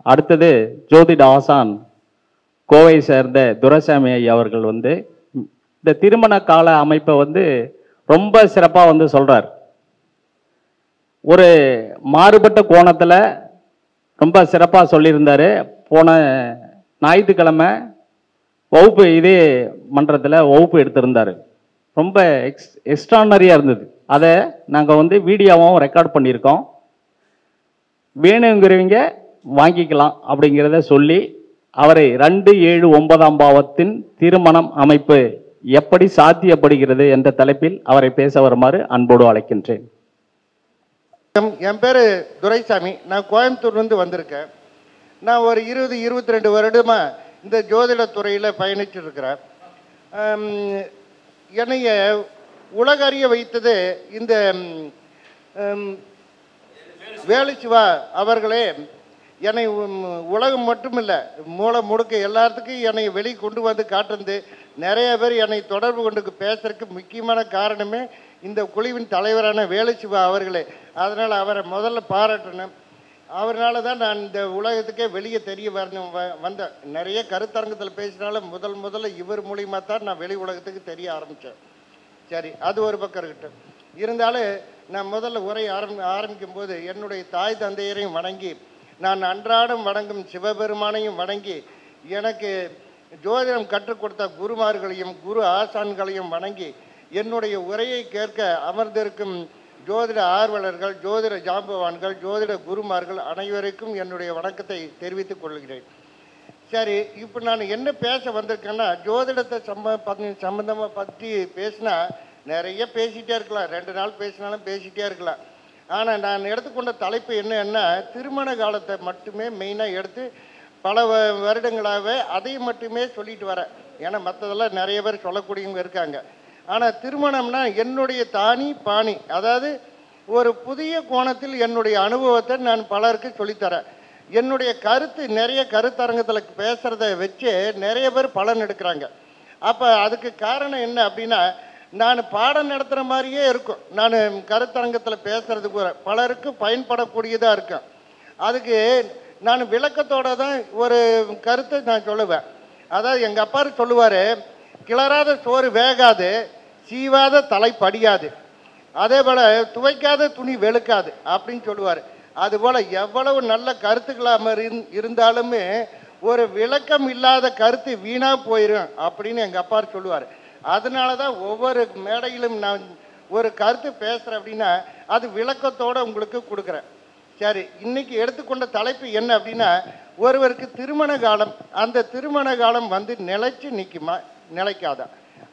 அடுத்தது ஜோதிட ஆசான் கோவை சேர்ந்த துரைசாமி ஐயா அவர்கள் இந்த திருமண கால அமைப்பை ரொம்ப சிறப்பாக சொல்றார். ஒரு மாறுபட்ட கோணத்தில் ரொம்ப சிறப்பாக சொல்லியிருந்தாரு. போன ஞாயிற்றுக்கிழமை வகுப்பு இதே மன்றத்தில் வகுப்பு எடுத்திருந்தார். ரொம்ப எக்ஸ்ட்ரானரியாக இருந்தது. அதை நாங்கள் வீடியோவும் ரெக்கார்ட் பண்ணியிருக்கோம். வேணுங்கிறவங்க வாங்கிக்கலாம் அப்படிங்கிறத சொல்லி அவரை 2-7-9 பாவத்தின் திருமணம் அமைப்பு எப்படி சாத்தியப்படுகிறது என்ற தலைப்பில் அவரை பேச வருமாறு அன்போடு அழைக்கின்றேன். என் பேர் துரைசாமி. நான் கோயம்புத்தூர்லேருந்து வந்திருக்கேன். நான் ஒரு 20-22 வருடமாக இந்த ஜோதிட துறையில் பயணிச்சுட்டு இருக்கிறேன். என்னைய உலகறிய வைத்தது இந்த வேலுச்சிவா அவர்களே. என்னை உலகம் மட்டுமில்லை, மூளை முடுக்க எல்லாத்துக்கும் என்னை வெளியே கொண்டு வந்து காட்டுறது. நிறைய பேர் என்னை தொடர்பு கொண்டு பேசுறதுக்கு முக்கியமான காரணமே இந்த குழுவின் தலைவரான வேலுச்சிவா அவர்களே. அதனால் அவரை முதல்ல பாராட்டணும். அவரால் தான் நான் இந்த உலகத்துக்கே வெளியே தெரிய வந்தேன். நிறைய கருத்தரங்கத்தில் பேசினாலும் முதல்ல இவர் மூலியமாக தான் நான் வெளி உலகத்துக்கு தெரிய ஆரம்பித்தேன். சரி, அது ஒரு பக்கம் இருக்கட்டும். இருந்தாலும் நான் முதல்ல உரை ஆரம்பிக்கும் போது என்னுடைய தாய் தந்தையரையும் வணங்கி, நான் அன்றாடம் வணங்கும் சிவபெருமானையும் வணங்கி, எனக்கு ஜோதிடம் கற்றுக் கொடுத்த குருமார்களையும் குரு ஆசான்களையும் வணங்கி, என்னுடைய உரையை கேட்க அமர்ந்திருக்கும் ஜோதிட ஆர்வலர்கள், ஜோதிட ஜாம்பவான்கள், ஜோதிட குருமார்கள் அனைவருக்கும் என்னுடைய வணக்கத்தை தெரிவித்துக் கொள்கிறேன். சரி, இப்போ நான் என்ன பேச வந்திருக்கேன்னா, ஜோதிடத்தை சம்பந்தமாக பற்றி பேசினா நிறைய பேசிகிட்டே இருக்கலாம். 2 நாள் பேசினாலும் பேசிகிட்டே இருக்கலாம். ஆனால் நான் எடுத்துக்கொண்ட தலைப்பு என்னன்னா, திருமண காலத்தை மட்டுமே மெயினாக எடுத்து பல வருடங்களாகவே அதை மட்டுமே சொல்லிட்டு வரேன். ஏன்னா மற்றதெல்லாம் நிறைய பேர் சொல்லக்கூடியவங்க இருக்காங்க. ஆனால் திருமணம்னா என்னுடைய தானி பாணி, அதாவது ஒரு புதிய கோணத்தில் என்னுடைய அனுபவத்தை நான் பலருக்கு சொல்லித்தரேன். என்னுடைய கருத்து நிறைய கருத்தரங்கத்தில் பேசுகிறத வச்சு நிறைய பேர் பலன் எடுக்கிறாங்க. அப்போ அதுக்கு காரணம் என்ன அப்படின்னா, நான் பாடம் நடத்துகிற மாதிரியே இருக்கும். நான் கருத்தரங்கத்தில் பேசுகிறதுக்கு பலருக்கு பயன்படக்கூடியதாக இருக்கும். அதுக்கு நான் விளக்கத்தோடு தான் ஒரு கருத்தை நான் சொல்லுவேன். அதாவது எங்கள் அப்பா சொல்லுவார், கிளறாத சோறு வேகாது, சீவாத தலை படியாது, அதே போல் துவைக்காத துணி வெளுக்காது அப்படின்னு சொல்லுவார். அதுபோல் எவ்வளவு நல்ல கருத்துக்களாக இருந்தாலுமே ஒரு விளக்கம் இல்லாத கருத்து வீணாக போயிடும் அப்படின்னு எங்கள் அப்பா சொல்லுவார். அதனால தான் ஒவ்வொரு மேடையிலும் நான் ஒரு கருத்து பேசுகிறேன் அப்படின்னா அது விளக்கத்தோடு உங்களுக்கு கொடுக்குறேன். சரி, இன்னைக்கு எடுத்துக்கொண்ட தலைப்பு என்ன அப்படின்னா, ஒருவருக்கு திருமண காலம், அந்த திருமண காலம் நிலைச்சு நிற்குமா நிலைக்காதா,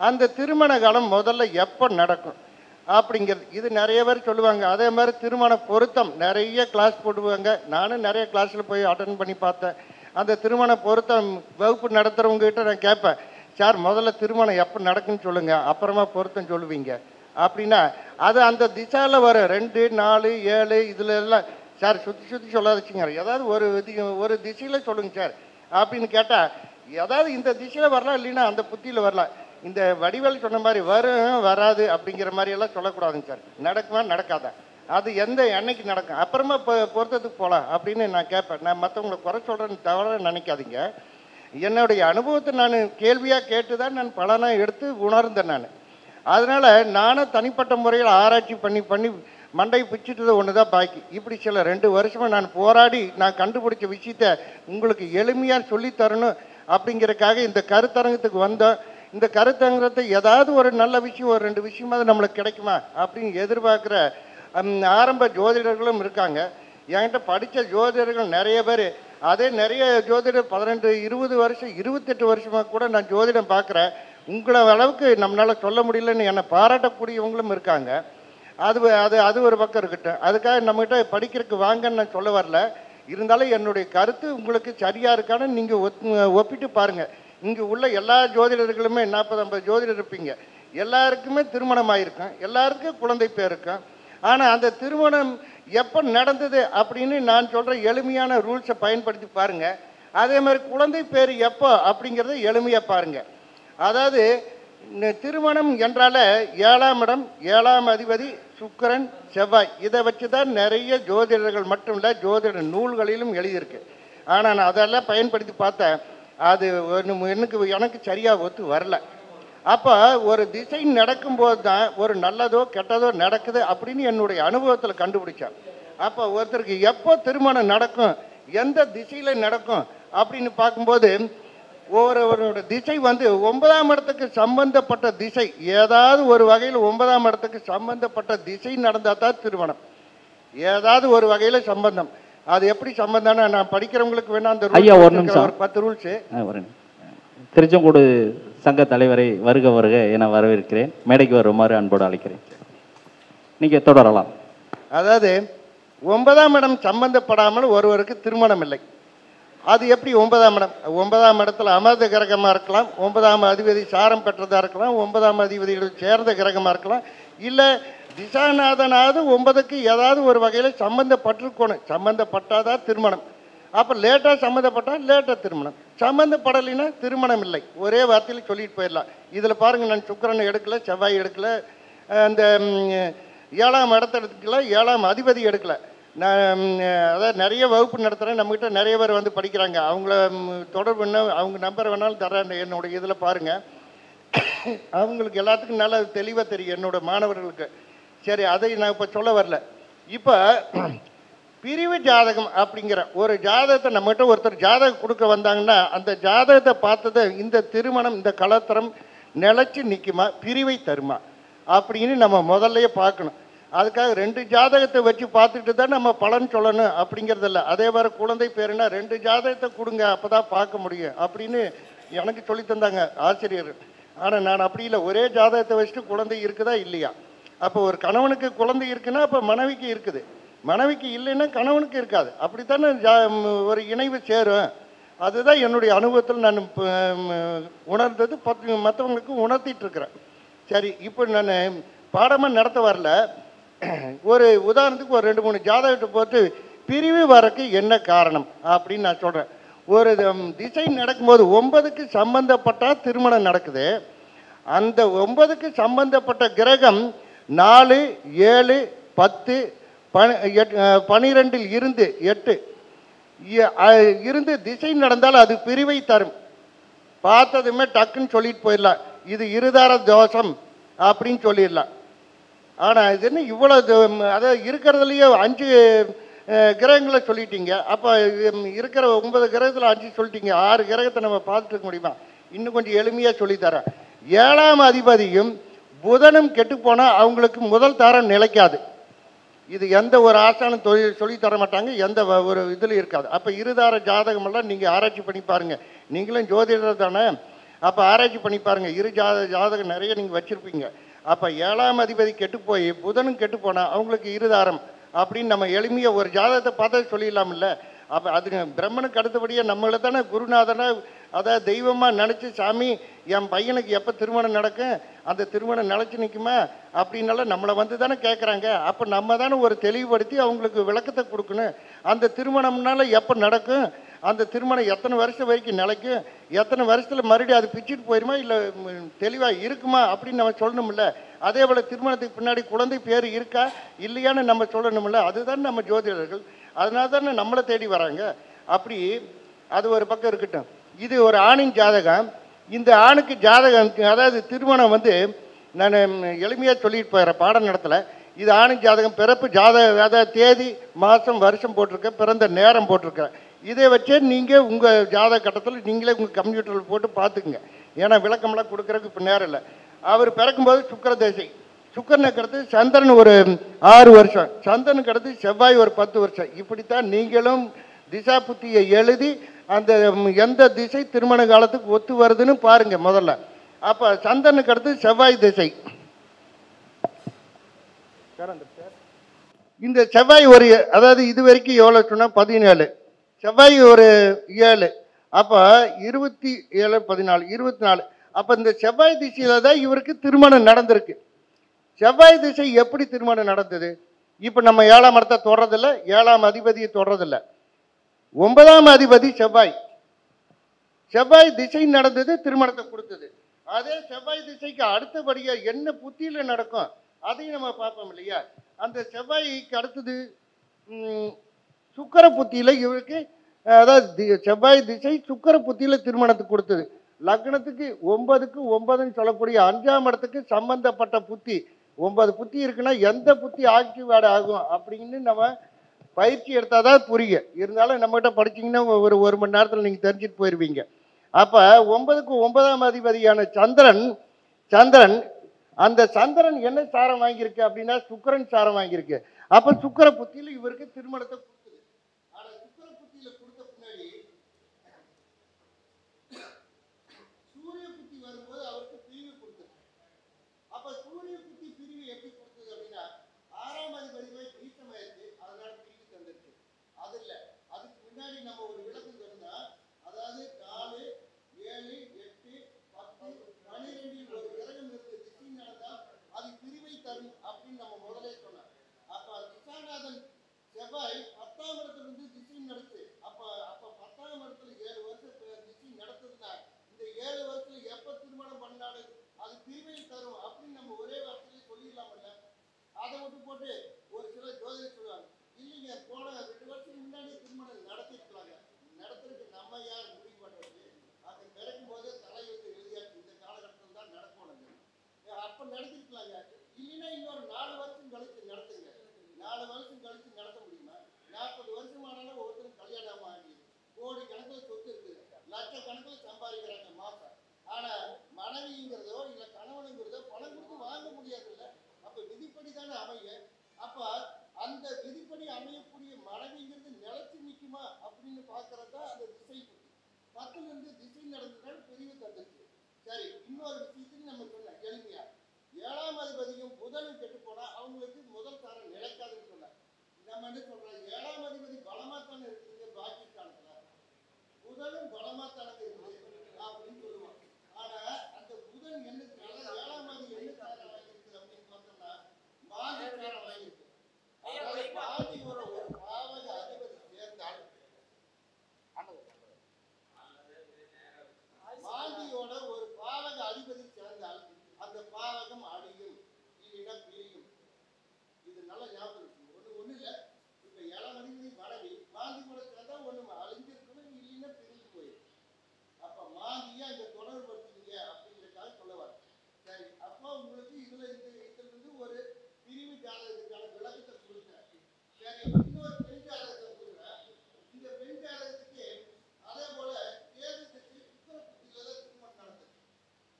அந்த திருமண காலம் முதல்ல எப்போ நடக்கும் அப்படிங்கிறது இது நிறைய பேர் சொல்லுவாங்க. அதே மாதிரி திருமண பொருத்தம் நிறைய கிளாஸ் போடுவாங்க. நானும் நிறைய கிளாஸில் போய் அட்டன் பண்ணி பார்த்தேன். அந்த திருமண பொருத்தம் வகுப்பு நடத்துகிறவங்ககிட்ட நான் கேட்பேன், சார் முதல்ல திருமணம் எப்போ நடக்குன்னு சொல்லுங்கள், அப்புறமா பொருத்தம் சொல்லுவீங்க அப்படின்னா அது அந்த திசையில் வர 2, 4, 7 இதில் எல்லாம் சார் சுற்றி சொல்லாதச்சுங்க, ஏதாவது ஒரு திசையில் சொல்லுங்கள் சார் அப்படின்னு கேட்டால், ஏதாவது இந்த திசையில் வரலாம், இல்லைன்னா அந்த புத்தியில் வரலாம். இந்த வடிவேல் சொன்ன மாதிரி வரும் வராது அப்படிங்கிற மாதிரியெல்லாம் சொல்லக்கூடாதுங்க சார். நடக்குமா நடக்காதா, அது என்னைக்கு நடக்கும், அப்புறமா பொருத்தத்துக்கு போகலாம் அப்படின்னு நான் கேட்பேன். நான் மற்றவங்களை குறை சொல்கிறேன்னு தவிர நினைக்காதீங்க. என்னுடைய அனுபவத்தை நான் கேள்வியாக கேட்டு தான் நான் பலனாக எடுத்து உணர்ந்தேன். நான் அதனால் நானும் தனிப்பட்ட முறையில் ஆராய்ச்சி பண்ணி மண்டை பிச்சுட்டது ஒன்று தான் பாக்கி. இப்படி சில 2 வருஷமாக நான் போராடி நான் கண்டுபிடிச்ச விஷயத்த உங்களுக்கு எளிமையாக சொல்லித்தரணும் அப்படிங்கிறதுக்காக இந்த கருத்தரங்கத்துக்கு வந்தோம். இந்த கருத்தரங்கத்தை ஏதாவது ஒரு நல்ல விஷயம், ஒரு 2 விஷயமாவது நம்மளுக்கு கிடைக்குமா அப்படின்னு எதிர்பார்க்குற ஆரம்ப ஜோதிடர்களும் இருக்காங்க. என்கிட்ட படித்த ஜோதிடர்கள் நிறைய பேர், அதே நிறைய ஜோதிடர் 18, 20 வருஷம் 28 வருஷமாக கூட நான் ஜோதிடம் பார்க்குறேன். உங்களை அளவுக்கு நம்மளால் சொல்ல முடியலன்னு என்னை பாராட்டக்கூடியவங்களும் இருக்காங்க. அது ஒரு பக்கம் இருக்கட்டும். அதுக்காக நம்மகிட்ட படிக்கிறதுக்கு வாங்கன்னு நான் சொல்ல வரல. இருந்தாலும் என்னுடைய கருத்து உங்களுக்கு சரியாக இருக்கான்னு நீங்கள் ஒப்பிட்டு பாருங்கள். இங்கே உள்ள எல்லா ஜோதிடர்களுமே 40-50 ஜோதிடர் இருப்பீங்க. எல்லாருக்குமே திருமணம் ஆகிருக்கும், எல்லாருக்கும் குழந்தை பேர் இருக்கும். ஆனால் அந்த திருமணம் எப்போ நடந்தது அப்படின்னு நான் சொல்கிற எளிமையான ரூல்ஸை பயன்படுத்தி பாருங்கள். அதே மாதிரி குழந்தை பேர் எப்போ அப்படிங்கிறத எளிமையாக பாருங்கள். அதாவது திருமணம் என்றால 7ஆம் இடம், 7ஆம் அதிபதி சுக்கிரன், செவ்வாய், இதை வச்சு தான் நிறைய ஜோதிடர்கள் மட்டும் இல்லை ஜோதிட நூல்களிலும் எழுதியிருக்கு. ஆனால் நான் அதெல்லாம் பயன்படுத்தி பார்த்தேன். அது எனக்கு சரியாக ஒத்து வரல. அப்போ ஒரு திசை நடக்கும்போது தான் ஒரு நல்லதோ கெட்டதோ நடக்குது அப்படின்னு என்னுடைய அனுபவத்தில் கண்டுபிடிச்சேன். அப்போ ஒருத்தருக்கு எப்போ திருமணம் நடக்கும், எந்த திசையில் நடக்கும் அப்படின்னு பார்க்கும்போது ஒவ்வொருவரோட திசை வந்து 9ஆம் இடத்துக்கு சம்பந்தப்பட்ட திசை, ஏதாவது ஒரு வகையில் 9ஆம் இடத்துக்கு சம்பந்தப்பட்ட திசை நடந்தால் தான் திருமணம். ஏதாவது ஒரு வகையில் சம்பந்தம். அது எப்படி சம்பந்தம்னா நான் படிக்கிறவங்களுக்கு வேணா அந்த ஐயா ஒரு நிமிஷம், ஒரு 10 ரூல்ஸு. திருச்செங்கோடு சங்க தலைவரை வருக வருக என வரவேற்கிறேன். மேடைக்கு வருமாறு அன்போடு அழைக்கிறேன். நீங்க தொடரலாம். அதாவது 9ஆம் இடம் சம்பந்தப்படாமல் ஒருவருக்கு திருமணம் இல்லை. அது எப்படி 9ஆம் இடம்? 9ஆம் இடத்துல அமர்ந்த கிரகமாக இருக்கலாம், 9ஆம் அதிபதி சாரம் பெற்றதாக இருக்கலாம், 9ஆம் அதிபதிகள் சேர்ந்த கிரகமாக இருக்கலாம், இல்லை திசாநாதனாவது 9க்கு ஏதாவது ஒரு வகையில் சம்மந்தப்பட்டிருக்கணும். சம்மந்தப்பட்டாதான் திருமணம். அப்போ லேட்டாக சம்மந்தப்பட்டால் லேட்டாக திருமணம், சம்மந்தப்படலைன்னா திருமணம் இல்லை. ஒரே வார்த்தையில் சொல்லிட்டு போயிடலாம். இதில் பாருங்கள், நான் சுக்கிரனை எடுக்கலை, செவ்வாய் எடுக்கலை, அந்த 7ஆம் இடத்த எடுக்கல, 7ஆம் அதிபதி எடுக்கலை. நான் அதாவது நிறைய வகுப்பு நடத்துகிறேன். நம்மகிட்ட நிறைய பேர் வந்து படிக்கிறாங்க. அவங்கள தொடர்பு என்ன, அவங்க நம்பர் வேணாலும் தரேன். என்னோட இதில் பாருங்கள், அவங்களுக்கு எல்லாத்துக்கும் நல்லா தெளிவாக தெரியும் என்னோட மாணவர்களுக்கு. சரி, அதை நான் இப்போ சொல்ல வரல. இப்போ பிரிவு ஜாதகம் அப்படிங்கிற ஒரு ஜாதகத்தை நம்மகிட்ட ஒருத்தர் ஜாதகம் கொடுக்க வந்தாங்கன்னா அந்த ஜாதகத்தை பார்த்தது இந்த திருமணம், இந்த கலத்திரம் நிலச்சி நிற்குமா, பிரிவை தருமா அப்படின்னு நம்ம முதல்லையே பார்க்கணும். அதுக்காக 2 ஜாதகத்தை வச்சு பார்த்துட்டு தான் நம்ம பலன் சொல்லணும் அப்படிங்கிறதில்ல. அதே மாதிரி குழந்தை பேருனா 2 ஜாதகத்தை கொடுங்க, அப்போ தான் பார்க்க முடியும் அப்படின்னு எனக்கு சொல்லி தந்தாங்க ஆசிரியர். ஆனால் நான் அப்படி இல்லை. ஒரே ஜாதகத்தை வச்சுட்டு குழந்தை இருக்குதா இல்லையா? அப்போ ஒரு கணவனுக்கு குழந்தை இருக்குன்னா அப்போ மனைவிக்கு இருக்குது, மனைவிக்கு இல்லைன்னா கணவனுக்கு இருக்காது. அப்படித்தானே ஒரு இணைவு சேரும். அதுதான் என்னுடைய அனுபவத்தில் நான் உணர்ந்தது, மற்றவங்களுக்கு உணர்த்திட்டு இருக்கிறேன். சரி, இப்போ நான் பாடமாக நடத்த வரல. ஒரு உதாரணத்துக்கு ஒரு 2-3 ஜாதகத்தை போட்டு பிரிவு வரக்கு என்ன காரணம் அப்படின்னு நான் சொல்கிறேன். ஒரு திசை நடக்கும்போது 9க்கு சம்பந்தப்பட்டால் திருமணம் நடக்குது. அந்த 9க்கு சம்பந்தப்பட்ட கிரகம் 4, 7, 10, 12 இருந்து 8 இருந்து திசை நடந்தால் அது பிரிவை தரும். பார்த்ததுமே டக்குன்னு சொல்லிட்டு போயிடலாம், இது இருதார தோஷம் அப்படின்னு சொல்லிடலாம். ஆனால் இது என்ன இவ்வளோ, அதாவது இருக்கிறதுலையே 5 கிரகங்களை சொல்லிட்டீங்க. அப்போ இருக்கிற 9 கிரகத்தில் 5 சொல்லிட்டீங்க, 6 கிரகத்தை நம்ம பார்த்துட்டு இருக்க முடியுமா? இன்னும் கொஞ்சம் எளிமையாக சொல்லித்தரேன். 7ஆம் அதிபதியும் புதனும் கெட்டு போனால் அவங்களுக்கு முதல் தாரம் நிலைக்காது. இது எந்த ஒரு ஆசானும் சொல்லி தர மாட்டாங்க, எந்த ஒரு இதில் இருக்காது. அப்போ இருதார ஜாதகமெல்லாம் நீங்கள் ஆராய்ச்சி பண்ணி பாருங்கள். நீங்களும் ஜோதிடர் தானே, அப்போ ஆராய்ச்சி பண்ணி பாருங்கள். ஜாதகம் நிறைய நீங்கள் வச்சுருப்பீங்க. அப்போ 7ஆம் அதிபதி கெட்டு போய் புதனும் கெட்டு போனால் அவங்களுக்கு இருதாரம் அப்படின்னு நம்ம எளிமையாக ஒரு ஜாதகத்தை பார்த்தா சொல்லிடலாம்ல. அப்போ அது பிரம்மனுக்கு அடுத்தபடியாக நம்மளை தானே குருநாதனை, அதாவது தெய்வமாக நினச்சி, சாமி என் பையனுக்கு எப்போ திருமணம் நடக்கும், அந்த திருமணம் நிலச்சி நிற்குமா அப்படின்னால நம்மளை வந்து தானே கேட்குறாங்க. அப்போ நம்ம தானே ஒரு தெளிவுபடுத்தி அவங்களுக்கு விளக்கத்தை கொடுக்கணும். அந்த திருமணம்னால எப்போ நடக்கும், அந்த திருமணம் எத்தனை வருஷம் வரைக்கும் நிலைக்கும், எத்தனை வருஷத்தில் மறுபடியும் அது பிச்சுட்டு போயிடுமா, இல்லை தெளிவாக இருக்குமா அப்படின்னு நம்ம சொல்லணும்ல. அதே போல் திருமணத்துக்கு பின்னாடி குழந்தை பேர் இருக்கா இல்லையான்னு நம்ம சொல்லணும்ல. அதுதான் நம்ம ஜோதிடர்கள், அதனால தானே நம்மளை தேடி வராங்க. அப்படி அது ஒரு பக்கம் இருக்கட்டும். இது ஒரு ஆணின் ஜாதகம். இந்த ஆணுக்கு ஜாதகம், அதாவது திருமணம் வந்து நான் எளிமையாக சொல்லிட்டு போகிறேன் பாடம் நடத்தலை. இது ஆணின் ஜாதகம், பிறப்பு ஜாதகம், அதாவது தேதி, மாதம், வருஷம் போட்டிருக்கேன், பிறந்த நேரம் போட்டிருக்கேன். இதை வச்சே நீங்கள் உங்கள் ஜாதக கட்டத்தில் நீங்களே உங்கள் கம்ப்யூட்டரில் போட்டு பார்த்துக்குங்க. ஏன்னா விளக்கமெல்லாம் கொடுக்குறதுக்கு இப்போ நேரம் இல்லை. அவர் பிறக்கும்போது சுக்கிர தசை, சுக்கிரனுக்கு அடுத்து சந்திரன் ஒரு 6 வருஷம், சந்திரனுக்கு அடுத்து செவ்வாய் ஒரு 10 வருஷம். இப்படித்தான் நீங்களும் திசா புத்தியை எழுதி அந்த எந்த திசை திருமண காலத்துக்கு ஒத்து வருதுன்னு பாருங்க முதல்ல. அப்போ சந்திரனுக்கு அடுத்து செவ்வாய் திசை. இந்த செவ்வாய் ஒரு, அதாவது இது வரைக்கும் எவ்வளோ சொன்னால் 17, செவ்வாய் ஒரு 7, அப்போ 27, 14, 24. அப்போ இந்த செவ்வாய் திசையில் தான் இவருக்கு திருமணம் நடந்திருக்கு. செவ்வாய் திசை எப்படி திருமணம் நடந்தது? இப்போ நம்ம 7ஆம் இடத்தை தொடரதில்லை, 7ஆம் அதிபதியை தொடரதில்லை. 9ஆம் அதிபதி செவ்வாய், செவ்வாய் திசை நடந்தது, திருமணத்தை கொடுத்தது. அதே செவ்வாய் திசைக்கு அடுத்தபடியாக என்ன புத்தியில் நடக்கும் அதையும் நம்ம பார்ப்போம் இல்லையா. அந்த செவ்வாய்க்கு அடுத்தது சுக்கிர புத்தியில் இவருக்கு அதாவது செவ்வாய் திசை சுக்கிர புத்தியில திருமணத்துக்கு கொடுத்தது. லக்னத்துக்கு 9க்கு 9ன்னு சொல்லக்கூடிய 5ஆம் இடத்துக்கு சம்பந்தப்பட்ட புத்தி 9 புத்தி இருக்குன்னா எந்த புத்தி ஆக்டிவேட் ஆகும் அப்படின்னு நம்ம பயிற்சி எடுத்தாதான் புரியும். இருந்தாலும் நம்மகிட்ட படிச்சீங்கன்னா ஒரு மணி நேரத்தில் நீங்க தெரிஞ்சுட்டு போயிருவீங்க. அப்ப 9க்கு 9ஆம் அதிபதியான சந்திரன் அந்த சந்திரன் என்ன சாரம் வாங்கியிருக்கு அப்படின்னா சுக்கிரன் சாரம் வாங்கியிருக்கு. அப்ப சுக்கிர புத்தியில இவருக்கு திருமணத்தை கொடுத்தது. ஆனா சுக்கிர புத்தியில கொடுத்த பின்னாடி சூரிய புத்தி வரும்போது அவருக்கு பிரிவு கொடுத்தது. அப்ப சூரிய புத்தி பிரிவு எப்படி கொடுத்தது அப்படின்னா 6ஆம் அதிபதியை நீச்சமாயிருக்கு, அதனால பிரிவு தந்துருக்கு. அது இல்ல, அதுக்கு முன்னாடி நம்ம ஒரு விளக்கம் சொன்னா, அதாவது 4, 7, 8, 10, 12 ஒரு கிரகம் இருக்கு திசை நடந்தா அது பிரிவை தரும் அப்படின்னு நம்ம முதலே சொன்னோம். அப்ப திசாநாதன் செவ்வாய் 10ஆம் இடத்துல இருந்து திசை நடத்து. அப்ப 10ஆம் இடத்துல 7 வருஷம் திசை நடத்துதுன்னா இந்த 7 வருஷத்துல எப்ப திருமணம் பண்ணாலும் அது பிரிவை தரும் அப்படின்னு நம்ம ஒரே வார்த்தையில சொல்லிடலாம்ல. அதை விட்டு போட்டு ஒரு சில ஜோதிடர் சொல்லுவாங்க, இல்லைங்க போன 2 வருஷத்துக்கு முன்னாடி திருமணம் நடத்திருக்கலாங்க. நடத்துறதுக்கு நம்ம யார் முடிவு பண்றது? அது பிறக்கும் போதே தலையெழுத்து எழுதியாச்சு, இந்த காலகட்டத்தில் தான் நடக்கணுங்க. அப்ப நடத்திருக்கலாங்க. இல்லைன்னா இன்னொரு 4 வருஷம் கழிச்சு நடத்துங்க. 4 வருஷம் கழிச்சு நடத்த முடியுமா? 40 வருஷம் ஆனாலும் ஒவ்வொருத்தரும் கல்யாணம் ஆகி கோடி கணக்கில் சொத்து இருக்குது, லட்சக்கணக்கில் சம்பாதிக்கிறாங்க மாசம். ஆனா மனைவிங்கிறதோ இல்ல கணவனுங்கிறதோ பணம் கொடுத்து வாங்க முடியாதுல்ல. அப்ப விதிப்படி தானே அமைய. அப்ப அந்த விதிப்படி அமையக்கூடிய மனைவிங்கிறது நிலைச்சு நிற்குமா அப்படின்னு பாக்குறதா அந்த திசை புத்தி. 10ல இருந்து திசை நடந்ததால் பிரிவு தந்துச்சு. சரி, இன்னொரு விஷயத்துக்கு நம்ம சொன்ன எளிமையா 7ஆம் அதிபதியும் புதனும் கெட்டு போனா அவங்களுக்கு முதல் தாரம் நிலைக்காதுன்னு சொன்ன. நம்ம என்ன சொல்றோம், 7ஆம் அதிபதி பலமாத்தானே இருக்குதுங்க பாகிஸ்தானத்துல, புதனும் பலமாத்தானே இருக்குது அப்படின்னு சொல்லுவாங்க. ஆனா அந்த புதன் என்ன 7ஆம் அதிபதி என்ன தாரம் வாங்கியிருக்கு அப்படின்னு பார்த்தோம்னா மாதி தாரம் வாங்கியிருக்கு. அதாவது மாதியோட ஒரு பாவக அதிபதி சேர்ந்தால் மாதியோட ஒரு பாவக அதிபதி சேர்ந்தால் அந்த பாவகம் அழியும், இல்லைன்னா பிரியும். இது நல்ல ஞாபகம் இருக்கு. ஒண்ணு இல்ல, இப்ப 7ஆம் அதிபதி மனைவி மாந்தி கூட சேர்ந்தா ஒண்ணு அழிஞ்சிருக்கணும், இல்லைன்னா பிரிஞ்சு போயிடும். அப்ப மாந்தியா இங்க தொடர்படுத்துவீங்க அப்படிங்கிறதுக்காக சொல்லுவார். சரி, அப்போ உங்களுக்கு இதுல இருந்து ஒரு பிரிவு ஜாதகத்துக்கான விளக்கத்தை கொடுக்குறேன். சரி, இன்னொரு பெண் ஜாதகத்தை கொடுக்குறேன். இந்த பெண் ஜாதகத்துக்கு அதே போல தேதி திசை சுக்கிர புத்தியில தான் திருமணம் நடந்தது.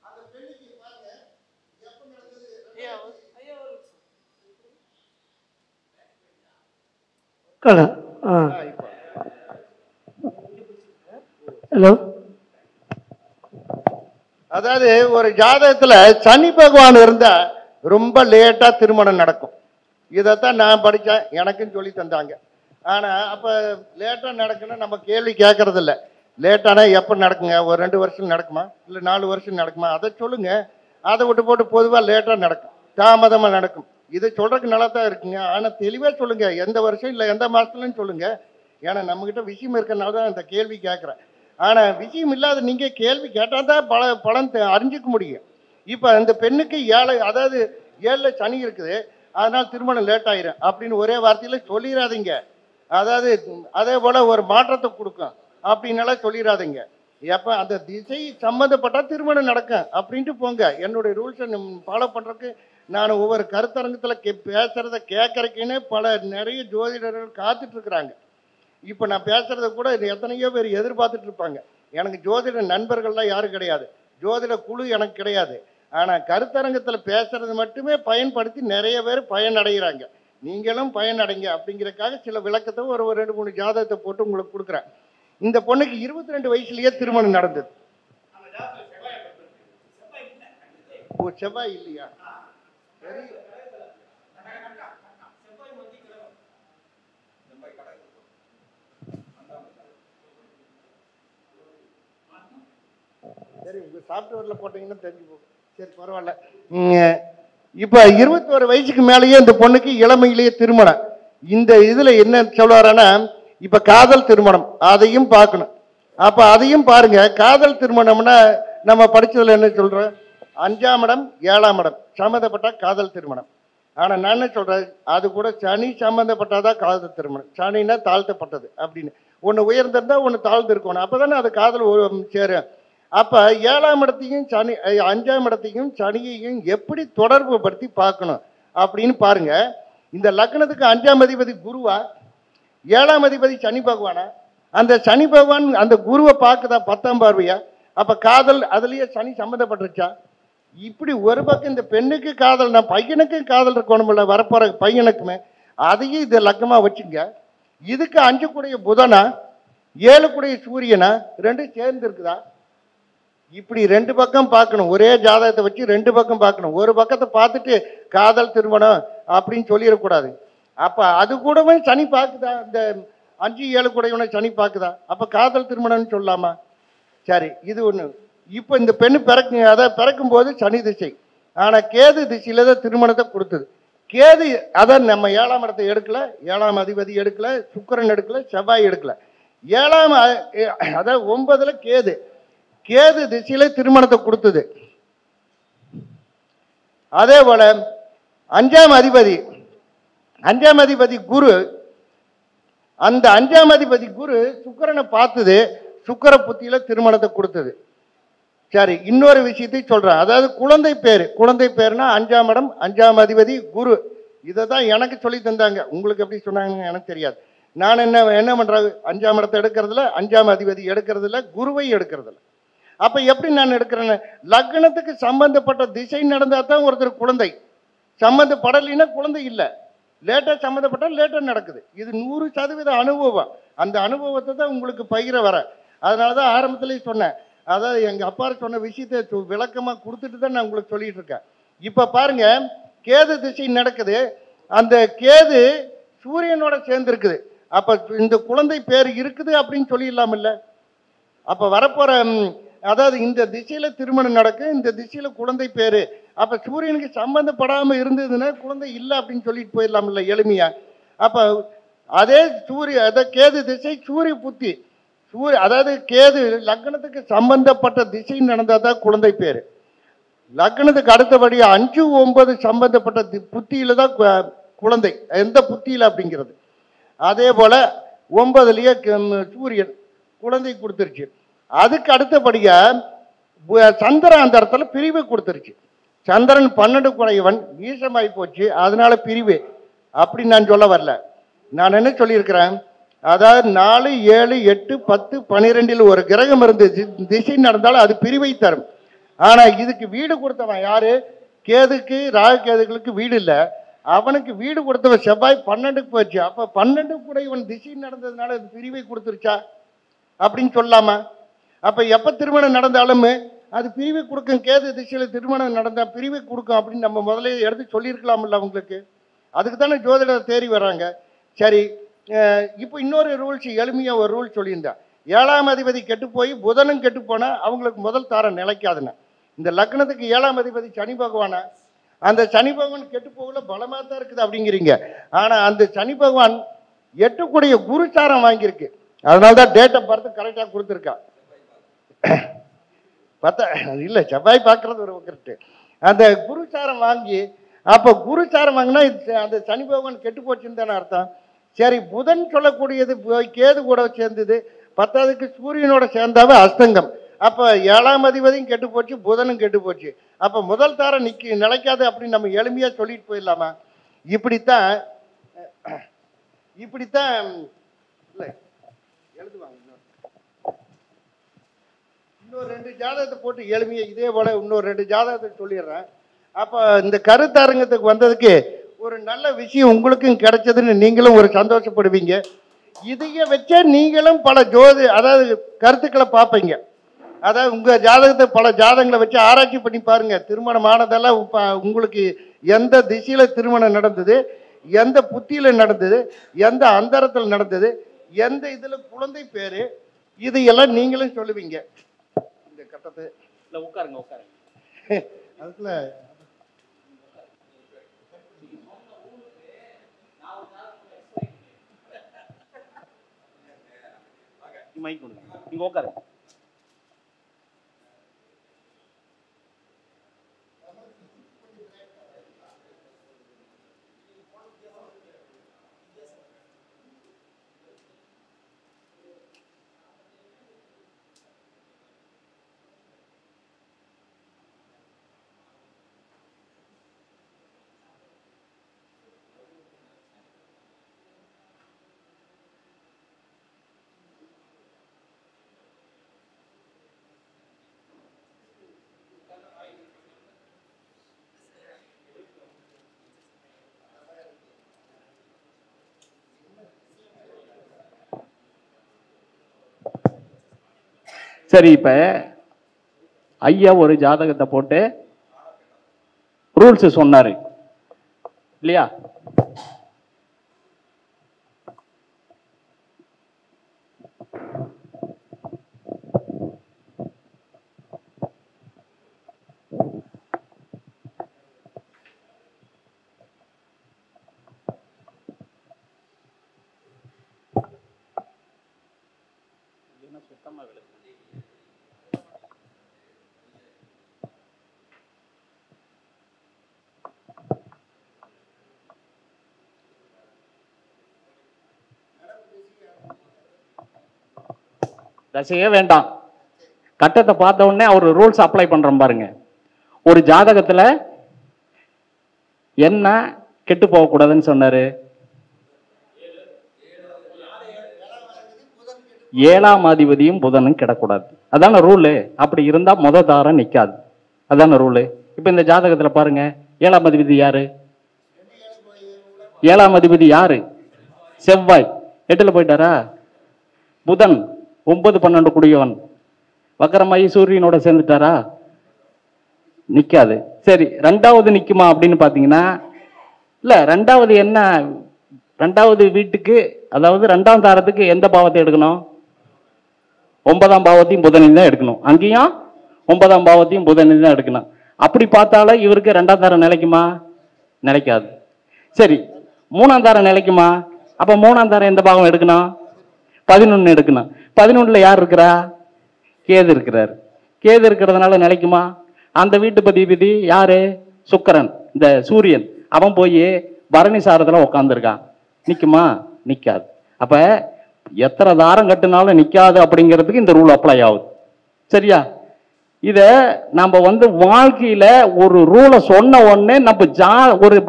அந்த பெண்ணுக்கு பாருங்க எப்ப நடந்தது. ஹலோ, அதாவது ஒரு ஜாதகத்துல சனி பகவான் இருந்தா ரொம்ப லேட்டா திருமணம் நடக்கும். இதைத்தான் நான் படித்தேன், எனக்குன்னு சொல்லி தந்தாங்க. ஆனா அப்ப லேட்டா நடக்குன்னா நம்ம கேள்வி கேட்கறது இல்லை. லேட்டானா எப்போ நடக்குங்க? ஒரு 2 வருஷம் நடக்குமா, இல்லை 4 வருஷம் நடக்குமா? அதை சொல்லுங்க. அதை விட்டு போட்டு பொதுவாக லேட்டாக நடக்கும், தாமதமாக நடக்கும். இது சொல்றதுக்கு நல்லா தான் இருக்குங்க. ஆனால் தெளிவாக சொல்லுங்க, எந்த வருஷம் இல்லை எந்த மாசத்துலன்னு சொல்லுங்க. ஏன்னா நம்மகிட்ட விஷயம் இருக்கிறனால தான் இந்த கேள்வி கேட்குறேன். ஆனால் விஷயம் இல்லாத நீங்கள் கேள்வி கேட்டால் தான் பலன் அறிஞ்சிக்க முடியும். இப்போ அந்த பெண்ணுக்கு 7, அதாவது 7ல் சனி இருக்குது, அதனால் திருமணம் லேட் ஆயிரும் அப்படின்னு ஒரே வார்த்தையில் சொல்லிடாதீங்க. அதாவது அதே போல் ஒரு மாற்றத்தை கொடுக்கும் அப்படின்னால சொல்லிடாதீங்க. எப்போ அந்த திசை சம்மந்தப்பட்டால் திருமணம் நடக்கும் அப்படின்ட்டு போங்க. என்னுடைய ரூல்ஸை ஃபாலோ பண்ணுறதுக்கு நான் ஒவ்வொரு கருத்தரங்கத்தில் பேசுகிறத கேட்கறதுக்குன்னு நிறைய ஜோதிடர்கள் காத்துட்ருக்குறாங்க. இப்போ நான் பேசுகிறத கூட எத்தனையோ பேர் எதிர்பார்த்துட்டு இருப்பாங்க. எனக்கு ஜோதிட நண்பர்கள்லாம் யாரும் கிடையாது, ஜோதிட குழு எனக்கு கிடையாது. ஆனால் கருத்தரங்கத்தில் பேசுறது மட்டுமே பயன்படுத்தி நிறைய பேர் பயனடைகிறாங்க. நீங்களும் பயனடைங்க அப்படிங்கிறதுக்காக சில விளக்கத்தை ஒரு 2-3 ஜாதகத்தை போட்டு உங்களுக்கு கொடுக்குறேன். இந்த பொண்ணுக்கு 22 வயசுலயே திருமணம் நடந்தது. ஓ, செவ்வாய் இல்லையா? சரி, சரி, உங்க சாஃப்ட்வேர்ல போட்டீங்கன்னா தெரிஞ்சு போகும். சரி, பரவாயில்ல. இப்ப 21 வயசுக்கு மேலேயே இந்த பொண்ணுக்கு இளமையிலேயே திருமணம். இந்த இதுல என்ன சொல்றாருன்னா, இப்ப காதல் திருமணம் அதையும் பார்க்கணும். அப்ப அதையும் பாருங்க. காதல் திருமணம்னா நம்ம படிச்சதுல என்ன சொல்றோம், 5ஆம் இடம் 7ஆம் இடம் சம்மந்தப்பட்ட காதல் திருமணம். ஆனா நான் என்ன சொல்றேன், அது கூட சனி சம்பந்தப்பட்டாதான் காதல் திருமணம். சனின்னா தாழ்த்தப்பட்டது அப்படின்னு. ஒன்று உயர்ந்திருந்தா ஒன்று தாழ்ந்து இருக்கணும். அப்போ தானே அது காதல் சேரும். அப்போ 7ஆம் இடத்தையும் சனி 5ஆம் இடத்தையும் சனியையும் எப்படி தொடர்பு படுத்தி பார்க்கணும் அப்படின்னு பாருங்க. இந்த லக்னத்துக்கு 5ஆம் அதிபதி குருவா, 7ஆம் அதிபதி சனி பகவானா? அந்த சனி பகவான் அந்த குருவை பார்க்குதா 10ஆம் பார்வையா? அப்போ காதல் அதுலேயே சனி சம்மந்தப்பட்டுருச்சா? இப்படி ஒரு பக்கம் இந்த பெண்ணுக்கு காதல், நான் பையனுக்கும் காதல் இருக்கணும்ல, வரப்போகிற பையனுக்குமே, அதையும் இது லக்கமாக வச்சுங்க. இதுக்கு 5 கூடிய புதனா 7 கூடிய சூரியனா ரெண்டும் சேர்ந்து இருக்குதா? இப்படி 2 பக்கம் பார்க்கணும். ஒரே ஜாதகத்தை வச்சு 2 பக்கம் பார்க்கணும். ஒரு பக்கத்தை பார்த்துட்டு காதல் திருமணம் அப்படின்னு சொல்லிடக்கூடாது. அப்போ அது கூடவே சனி பார்க்குதா? இந்த 5 7 கூடையவனை சனி பார்க்குதா? அப்போ காதல் திருமணம்னு சொல்லலாமா? சரி, இது ஒன்று. இப்போ இந்த பெண்ணு பிறக்கும்போது சனி திசை, ஆனால் கேது திசையில் தான் திருமணத்தை கொடுத்தது. கேது அதை நம்ம 7ஆம் இடத்தை எடுக்கல, 7ஆம் அதிபதி எடுக்கல, சுக்கிரன் எடுக்கல, செவ்வாய் எடுக்கல. 7ஆம் அதாவது 9ல் கேது, கேது திசையில திருமணத்தை கொடுத்தது. அதே போல 5ஆம் அதிபதி குரு, அந்த 5ஆம் அதிபதி குரு சுக்கிரனை பார்த்தது, சுக்கிர புத்தியில திருமணத்தை கொடுத்தது. சரி, இன்னொரு விஷயத்தை சொல்றேன். அதாவது குழந்தை பேருனா 5ஆம் இடம், 5ஆம் அதிபதி குரு. இதை தான் எனக்கு சொல்லி தந்தாங்க. உங்களுக்கு எப்படி சொன்னாங்கன்னு எனக்கு தெரியாது. நான் என்ன பண்றேன், 5ஆம் இடத்தை எடுக்கிறதுல, 5ஆம் அதிபதி எடுக்கிறதுல, குருவை எடுக்கிறதுல. அப்ப எப்படி நான் எடுக்கிறேன்னு, லக்னத்துக்கு சம்பந்தப்பட்ட திசை நடந்தா தான் ஒருத்தர் குழந்தை, சம்பந்தப்படலைன்னா குழந்தை இல்லை. லேட்டா சம்மந்தப்பட்டா லேட்டா நடக்குது. இது 100% அனுபவம். அந்த அனுபவத்தை தான் உங்களுக்கு பகிர வர. அதனால தான் ஆரம்பத்திலேயே சொன்னேன். அதாவது எங்க அப்பா சொன்ன விஷயத்தை விளக்கமா கொடுத்துட்டு தான் நான் உங்களுக்கு சொல்லிட்டு இருக்கேன். இப்ப பாருங்க, கேது திசை நடக்குது. அந்த கேது சூரியனோட சேர்ந்து இருக்குது. அப்ப இந்த குழந்தை பேர் இருக்குது அப்படின்னு சொல்லிடலாம் இல்ல? அப்ப வரப்போற அதாவது இந்த திசையில திருமணம் நடக்கும், இந்த திசையில குழந்தை பேரு. அப்ப சூரியனுக்கு சம்பந்தப்படாம இருந்ததுன்னா குழந்தை இல்லை அப்படின்னு சொல்லிட்டு போயிடலாம் இல்ல எளிமையா? அப்ப அதே கேது திசை சூரிய புத்தி, அதாவது கேது லக்னத்துக்கு சம்பந்தப்பட்ட திசை நடந்தா தான் குழந்தை பேரு. லக்னத்துக்கு அடுத்தபடி 5 9 சம்பந்தப்பட்ட புத்தியில தான் குழந்தை, எந்த புத்தியில அப்படிங்கிறது. அதே போல 9லயே சூரியன் குழந்தை கொடுத்துருச்சு. அதுக்கு அடுத்தபடியா சந்திரன் அந்த இடத்துல பிரிவு கொடுத்துருச்சு. சந்திரன் 12 குடையவன், நீசமாய் போச்சு, அதனால பிரிவு. அப்படி நான் சொல்ல வரல. நான் என்ன சொல்லியிருக்கிறேன், அதாவது 4 7 8 10 12 ஒரு கிரகம் இருந்து திசை நடந்தாலும் அது பிரிவை தரும். ஆனா இதுக்கு வீடு கொடுத்தவன் யாரு? கேதுக்கு, ராகு கேதுகளுக்கு வீடு இல்லை. அவனுக்கு வீடு கொடுத்தவன் செவ்வாய் 12க்கு போச்சு. அப்ப 12 குடையவன் திசை நடந்ததுனால அது பிரிவை கொடுத்துருச்சா அப்படின்னு சொல்லாமா? அப்ப எப்ப திருமணம் நடந்தாலும் அது பிரிவை கொடுக்கும். கேது திசையில திருமணம் நடந்தா பிரிவை கொடுக்கும் அப்படின்னு நம்ம முதல்ல எடுத்து சொல்லியிருக்கலாம்ல அவங்களுக்கு. அதுக்கு தானே ஜோதிடர் தேறி வர்றாங்க. சரி, இப்போ இன்னொரு ரூல்ஸ், எளிமையா ஒரு ரூல் சொல்லியிருந்தேன். 7ஆம் அதிபதி கெட்டு போய் புதனும் கெட்டு போனா அவங்களுக்கு முதல் தாரம் நிலைக்காதுன்னு. இந்த லக்னத்துக்கு 7ஆம் அதிபதி சனி பகவானா, அந்த சனி பகவான் கெட்டு போகல, பலமா தான் இருக்குது அப்படிங்கிறீங்க. ஆனா அந்த சனி பகவான் 8 கூடிய குருச்சாரம் வாங்கியிருக்கு. அதனால்தான் டேட் ஆஃப் பர்த் கரெக்டாக கொடுத்துருக்கா. இல்லை, செவ்வாய் பார்க்கறது ஒரு கரெக்டு. அந்த குருச்சாரம் வாங்கி, அப்போ குருச்சாரம் வாங்கினா அந்த சனி பகவான் கெட்டு போச்சுன்னு தானே அர்த்தம். சரி, புதன் சொல்லக்கூடியது கேது கூட சேர்ந்தது, 10க்கு சூரியனோட சேர்ந்தாவே அஸ்தங்கம். அப்போ 7ஆம் அதிபதியும் கெட்டு போச்சு, புதனும் கெட்டு போச்சு. அப்போ முதல் தாரம் நிலைக்காது அப்படின்னு நம்ம எளிமையா சொல்லிட்டு போயிடலாமா? இப்படித்தான் இல்லை எழுதுவாங்க. இன்னொரு 2 ஜாதகத்தை போட்டு எளிமையை இதே போல இன்னொரு 2 ஜாதகத்தை சொல்லிடுறேன். அப்போ இந்த கருத்தரங்கத்துக்கு வந்ததுக்கு ஒரு நல்ல விஷயம் உங்களுக்கும் கிடைச்சதுன்னு நீங்களும் ஒரு சந்தோஷப்படுவீங்க. இதைய வச்சே நீங்களும் பல அதாவது கருத்துக்களை பார்ப்பீங்க. அதாவது உங்க ஜாதகத்தை பல ஜாதகங்களை வச்சு ஆராய்ச்சி பண்ணி பாருங்க. திருமணம் ஆனதெல்லாம் உங்களுக்கு எந்த திசையில திருமணம் நடந்தது, எந்த புத்தியில நடந்தது, எந்த அந்தரத்தில் நடந்தது, எந்த இதுல குழந்தை பேரு, இதையெல்லாம் நீங்களும் சொல்லுவீங்க. இந்த கட்டத்தை உட்காருங்க அதுக்குள்ள மைக் கொடுங்க, நீங்க உட்காருங்க. சரி, இப்ப ஐயா ஒரு ஜாதகத்தை போட்டு ரூல்ஸ் சொன்னாரு இல்லையா? தசையே வேண்டாம், கட்டத்தை பார்த்த உடனே அவர் ரூல்ஸ் அப்ளை பண்றோம் பாருங்க. ஒரு ஜாதகத்துல என்ன கெட்டு போக கூடாதுன்னு சொன்னாரு? 7ஆம் அதிபதியும் புதனும் கிடக்கூடாது. அதான ரூலு. அப்படி இருந்தா முத தாரம் நிக்காது. அதான ரூலு. இப்ப இந்த ஜாதகத்துல பாருங்க, 7ஆம் அதிபதி யாரு? 7ஆம் அதிபதி யாரு? செவ்வாய். 8ல போயிட்டாரா? புதன் 9, 12 குடியவன் வக்கரமாயி சூரியனோட சேர்ந்துட்டாரா? நிக்காது. சரி, 2வது நிக்குமா அப்படின்னு பாத்தீங்கன்னா, இல்ல, 2வது என்ன, 2வது வீட்டுக்கு, அதாவது 2ஆம் தாரத்துக்கு எந்த பாவத்தை எடுக்கணும்? 9ஆம் பாவத்தையும் புதனையும் தான் எடுக்கணும். அங்கேயும் 9ஆம் பாவத்தையும் புதனையும் தான் எடுக்கணும். அப்படி பார்த்தாலும் இவருக்கு 2ஆம் தாரம் நிலைக்குமா? நிலைக்காது. சரி, 3ஆம் தாரம் நிலைக்குமா? அப்ப 3ஆம் தாரம் எந்த பாவம் எடுக்கணும்? 11 எடுக்கணும். 11ல யார் இருக்கிறா? கேது இருக்கிறார். கேது இருக்கிறதுனால நிலைக்குமா? அந்த வீட்டு பதிபதி யாரு? சுக்கிரன், இந்த சூரியன். அவன் போய் பரணி சாரத்துல உட்காந்துருக்கான். நிக்குமா? நிக்காது. அப்ப எத்தனை தாரம் கட்டுனாலும் நிக்காது அப்படிங்கிறதுக்கு இந்த ரூல் அப்ளை ஆகுது. சரியா? இத நம்ம வாழ்க்கையில ஒரு ரூலை சொன்ன உடனே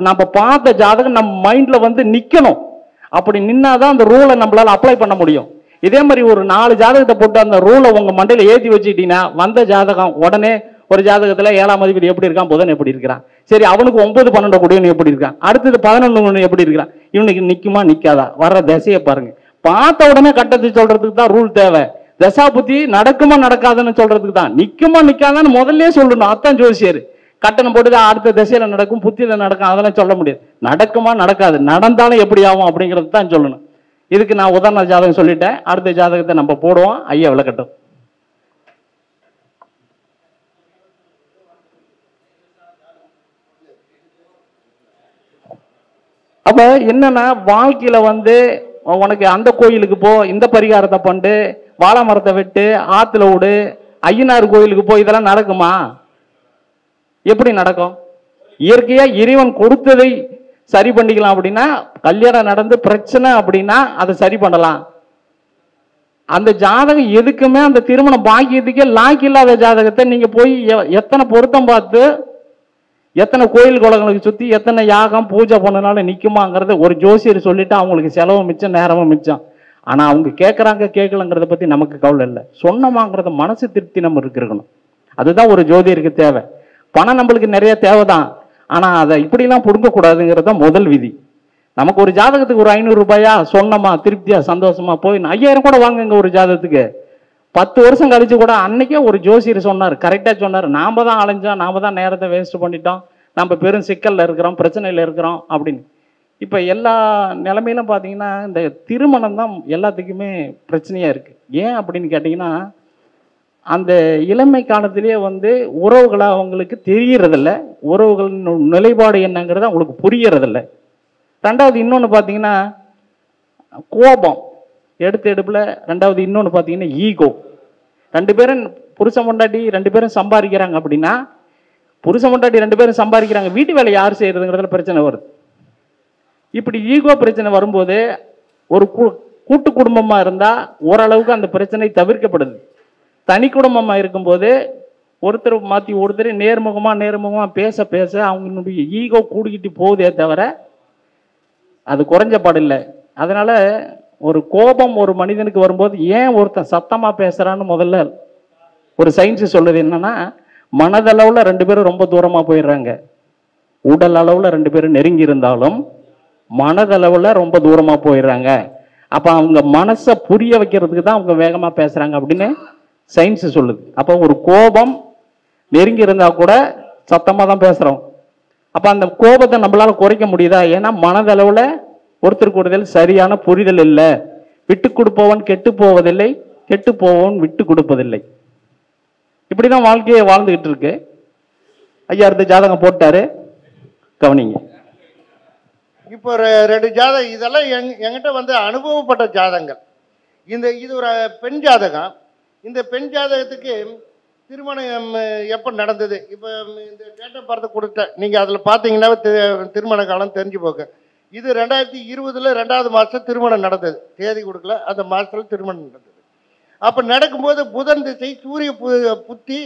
நம்ம பார்த்த ஜாதகம் நம்ம மைண்ட்ல நிக்கணும். அப்படி நின்னாதான் அந்த ரூலை நம்மளால அப்ளை பண்ண முடியும். இதே மாதிரி ஒரு 4 ஜாதகத்தை போட்டு அந்த ரூலை உங்க மண்டையில ஏற்றி வச்சுக்கிட்டீங்கன்னா வந்த ஜாதகம் உடனே, ஒரு ஜாதகத்துல 7ஆம் அதிபதி எப்படி இருக்கான், புதன் எப்படி இருக்கிறான், சரி அவனுக்கு 9, 12 கூடியவன் எப்படி இருக்கான், அடுத்தது 11 எப்படி இருக்கிறான், இவனுக்கு நிக்குமா நிக்காதா, வர்ற திசையை பாருங்க. பார்த்த உடனே கட்டத்தை சொல்றதுக்கு தான் ரூல் தேவை. தசா புத்தி நடக்குமா நடக்காதுன்னு சொல்றதுக்கு தான். நிக்குமா நிக்காதான்னு முதல்ல சொல்லணும். அதான் ஜோசியர். கட்டணம் போட்டு அடுத்த திசையில நடக்கும், புத்தியில நடக்கும், அதெல்லாம் சொல்ல முடியாது. நடக்குமா நடக்காது, நடந்தாலும் எப்படி ஆகும் அப்படிங்கிறது தான் சொல்லணும். இதுக்கு நான் உதாரண ஜாதகம் சொல்லிட்டேன். அடுத்த ஜாதகத்தை நம்ம போடுவோம். ஐயா விளக்கட்டும். அப்ப என்னன்னா, வாழ்க்கையில உனக்கு அந்த கோயிலுக்கு போ, இந்த பரிகாரத்தை பண்ணு, வாழை மரத்தை வெட்டு, ஆத்துல விடு, ஐயனார் கோயிலுக்கு போ, இதெல்லாம் நடக்குமா? எப்படி நடக்கும்? இயற்கையா இறைவன் கொடுத்ததை சரி பண்ணிக்கலாம். அப்படின்னா கல்யாணம் நடந்து பிரச்சனை அப்படின்னா அதை சரி பண்ணலாம். அந்த ஜாதகம் எதுக்குமே அந்த திருமணம் பாக்கியத்துக்கே லாக்கி இல்லாத ஜாதகத்தை நீங்க போய் எத்தனை பொருத்தம் பார்த்து, எத்தனை கோயில் குளங்களுக்கு சுத்தி, எத்தனை யாகம் பூஜை பண்ணனாலும் நிக்குமாங்கிறத ஒரு ஜோசியர் சொல்லிட்டு அவங்களுக்கு செலவு மிச்சம், நேரமும் மிச்சம். ஆனா அவங்க கேட்கறாங்க கேட்கலங்கிறத பத்தி நமக்கு கவலை இல்லை. சொன்னமாங்கிறத மனசு திருப்தி நம்ம இருக்கணும். அதுதான் ஒரு ஜோதியருக்கு தேவை. பணம் நம்மளுக்கு நிறைய தேவைதான். ஆனா அதை இப்படிலாம் புடுங்க கூடாதுங்கிறத முதல் விதி. நமக்கு ஒரு ஜாதகத்துக்கு ஒரு 500 ரூபாயா சொன்னமா திருப்தியா சந்தோஷமா போய் 5000 கூட வாங்குங்க ஒரு ஜாதகத்துக்கு. 10 வருஷம் கழிச்சு கூட அன்னைக்கே ஒரு ஜோசியர் சொன்னார், கரெக்டா சொன்னார், நாம தான் அலைஞ்சோம், நாம தான் நேரத்தை வேஸ்ட் பண்ணிட்டோம், நம்ம பெரும் சிக்கல்ல இருக்கிறோம், பிரச்சனையில இருக்கிறோம் அப்படின்னு. இப்ப எல்லா நிலைமையிலும் பாத்தீங்கன்னா இந்த திருமணம் தான் எல்லாத்துக்குமே பிரச்சனையா இருக்கு. ஏன் அப்படின்னு கேட்டீங்கன்னா, அந்த இளமை காலத்திலேயே உறவுகளை அவங்களுக்கு தெரியறதில்ல, உறவுகளின் நிலைப்பாடு என்னங்கிறது அவங்களுக்கு புரியறதில்ல. 2வது இன்னொன்று பார்த்தீங்கன்னா கோபம் எடுப்புல. 2வது இன்னொன்று பார்த்தீங்கன்னா ஈகோ. 2 பேரும் புருஷன் பொண்டாட்டி 2 பேரும் சம்பாதிக்கிறாங்க அப்படின்னா, புருஷன் பொண்டாட்டி 2 பேரும் சம்பாதிக்கிறாங்க, வீட்டு வேலை யார் செய்யறதுங்கிறதுல பிரச்சனை வருது. இப்படி ஈகோ பிரச்சனை வரும்போது ஒரு கூட்டு குடும்பமா இருந்தா ஓரளவுக்கு அந்த பிரச்சனை தவிர்க்கப்படுது. தனி குடும்பமா இருக்கும்போது ஒருத்தர் மாத்தி ஒருத்தர் நேர்முகமா பேச பேச அவங்களுடைய ஈகோ கூடிக்கிட்டு போகுதே தவிர அது குறைஞ்ச பாடில்லை. அதனால ஒரு கோபம் ஒரு மனிதனுக்கு வரும்போது ஏன் ஒருத்தன் சத்தமா பேசுறான்னு முதல்ல ஒரு சயின்ஸ் சொல்லுது. என்னன்னா, மனதளவுல 2 பேரும் ரொம்ப தூரமா போயிடுறாங்க. உடல் அளவுல 2 பேரும் நெருங்கி இருந்தாலும் மனதளவுல ரொம்ப தூரமா போயிடுறாங்க. அப்ப அவங்க மனசை புரிய வைக்கிறதுக்கு தான் அவங்க வேகமா பேசுறாங்க அப்படின்னு சயின்ஸ் சொல்லுது. அப்போ ஒரு கோபம் நெருங்கி இருந்தா கூட சத்தமாக தான் பேசுகிறோம். அப்போ அந்த கோபத்தை நம்மளால குறைக்க முடியுதா? ஏன்னா மனதளவில் ஒருத்தருக்கு ஒருத்தர் சரியான புரிதல் இல்லை. விட்டு கொடுப்பவன் கெட்டு போவதில்லை, கெட்டு போவன் விட்டு கொடுப்பதில்லை. இப்படிதான் வாழ்க்கையை வாழ்ந்துகிட்டு இருக்கு. ஐயா அடுத்த ஜாதகம் போட்டாரு, கவனிங்க. இப்போ ரெண்டு ஜாதகம் இதெல்லாம் என்கிட்ட வந்து அனுபவப்பட்ட ஜாதகங்கள். இது ஒரு பெண் ஜாதகம். இந்த பெண் ஜாதகத்துக்கு திருமணம் எப்போ நடந்தது, இப்போ இந்த டேட்டா பார்த்து கொடுத்தேன், நீங்கள் அதில் பார்த்தீங்கன்னா திருமண காலம் தெரிஞ்சு போக. இது 2020 2வது மாதம் திருமணம் நடந்தது. தேதி கொடுக்கல, அந்த மாதத்தில் திருமணம் நடந்தது. அப்போ நடக்கும்போது புதன் திசை, சூரிய புத்தி,